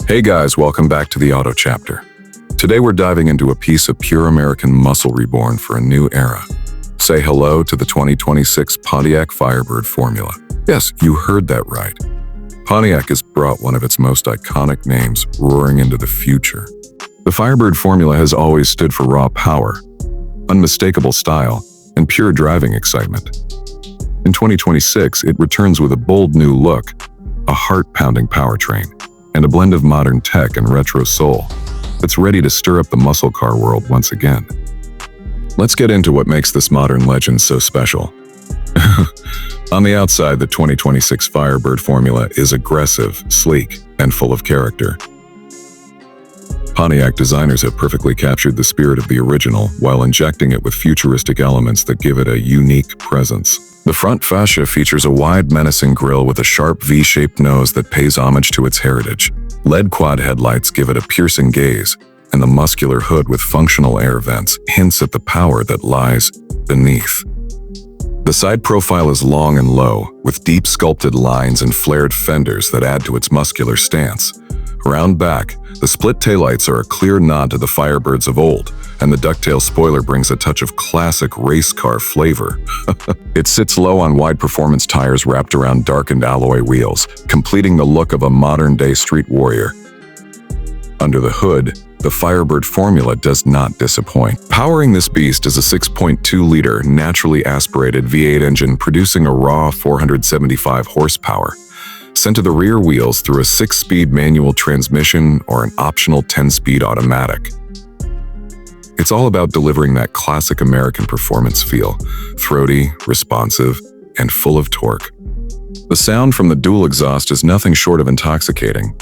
Hey guys, welcome back to the Auto Chapter. Today we're diving into a piece of pure American muscle reborn for a new era. Say hello to the 2026 Pontiac Firebird Formula. Yes, you heard that right. Pontiac has brought one of its most iconic names roaring into the future. The Firebird Formula has always stood for raw power, unmistakable style, and pure driving excitement. In 2026, it returns with a bold new look, a heart-pounding powertrain, and a blend of modern tech and retro soul that's ready to stir up the muscle car world once again. Let's get into what makes this modern legend so special. On the outside, the 2026 Firebird Formula is aggressive, sleek, and full of character. Pontiac designers have perfectly captured the spirit of the original while injecting it with futuristic elements that give it a unique presence. The front fascia features a wide, menacing grille with a sharp V-shaped nose that pays homage to its heritage. LED quad headlights give it a piercing gaze, and the muscular hood with functional air vents hints at the power that lies beneath. The side profile is long and low, with deep sculpted lines and flared fenders that add to its muscular stance. Around back, the split taillights are a clear nod to the Firebirds of old, and the ducktail spoiler brings a touch of classic race car flavor. It sits low on wide performance tires wrapped around darkened alloy wheels, completing the look of a modern-day street warrior. Under the hood, the Firebird Formula does not disappoint. Powering this beast is a 6.2-liter naturally aspirated V8 engine producing a raw 475 horsepower. Sent to the rear wheels through a 6-speed manual transmission or an optional 10-speed automatic. It's all about delivering that classic American performance feel, throaty, responsive, and full of torque. The sound from the dual exhaust is nothing short of intoxicating,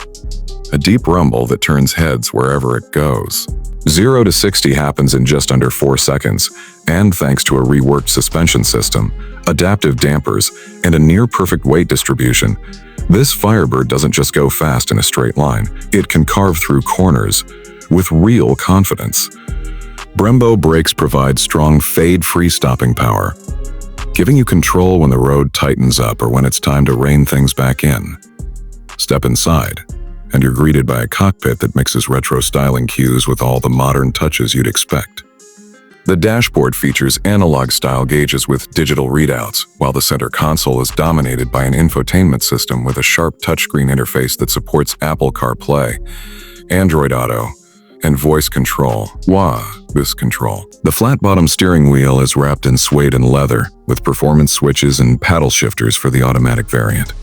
a deep rumble that turns heads wherever it goes. 0 to 60 happens in just under 4 seconds, and thanks to a reworked suspension system, adaptive dampers, and a near-perfect weight distribution, this Firebird doesn't just go fast in a straight line, it can carve through corners with real confidence. Brembo brakes provide strong fade-free stopping power, giving you control when the road tightens up or when it's time to rein things back in. Step inside, and you're greeted by a cockpit that mixes retro styling cues with all the modern touches you'd expect. The dashboard features analog-style gauges with digital readouts, while the center console is dominated by an infotainment system with a sharp touchscreen interface that supports Apple CarPlay, Android Auto, and voice control. This control. The flat-bottom steering wheel is wrapped in suede and leather, with performance switches and paddle shifters for the automatic variant.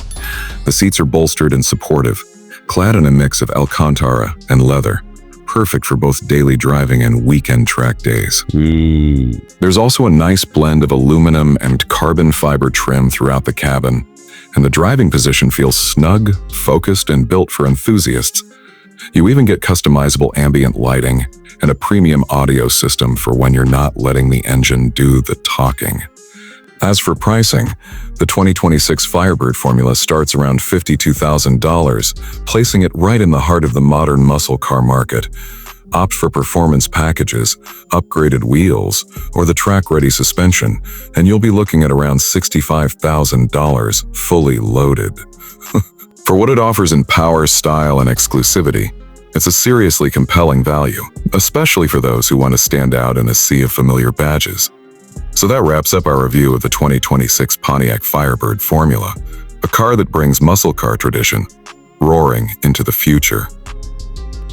The seats are bolstered and supportive, clad in a mix of Alcantara and leather, perfect for both daily driving and weekend track days. There's also a nice blend of aluminum and carbon fiber trim throughout the cabin, and the driving position feels snug, focused, and built for enthusiasts. You even get customizable ambient lighting and a premium audio system for when you're not letting the engine do the talking. As for pricing, the 2026 Firebird Formula starts around $52,000, placing it right in the heart of the modern muscle car market. Opt for performance packages, upgraded wheels, or the track-ready suspension, and you'll be looking at around $65,000 fully loaded. For what it offers in power, style, and exclusivity, it's a seriously compelling value, especially for those who want to stand out in a sea of familiar badges. So that wraps up our review of the 2026 Pontiac Firebird Formula, a car that brings muscle car tradition roaring into the future.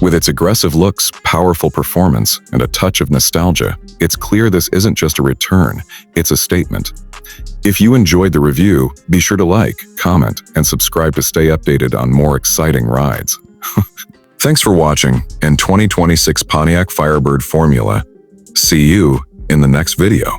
With its aggressive looks, powerful performance, and a touch of nostalgia, it's clear this isn't just a return, it's a statement. If you enjoyed the review, be sure to like, comment, and subscribe to stay updated on more exciting rides. Thanks for watching, and 2026 Pontiac Firebird Formula. See you in the next video.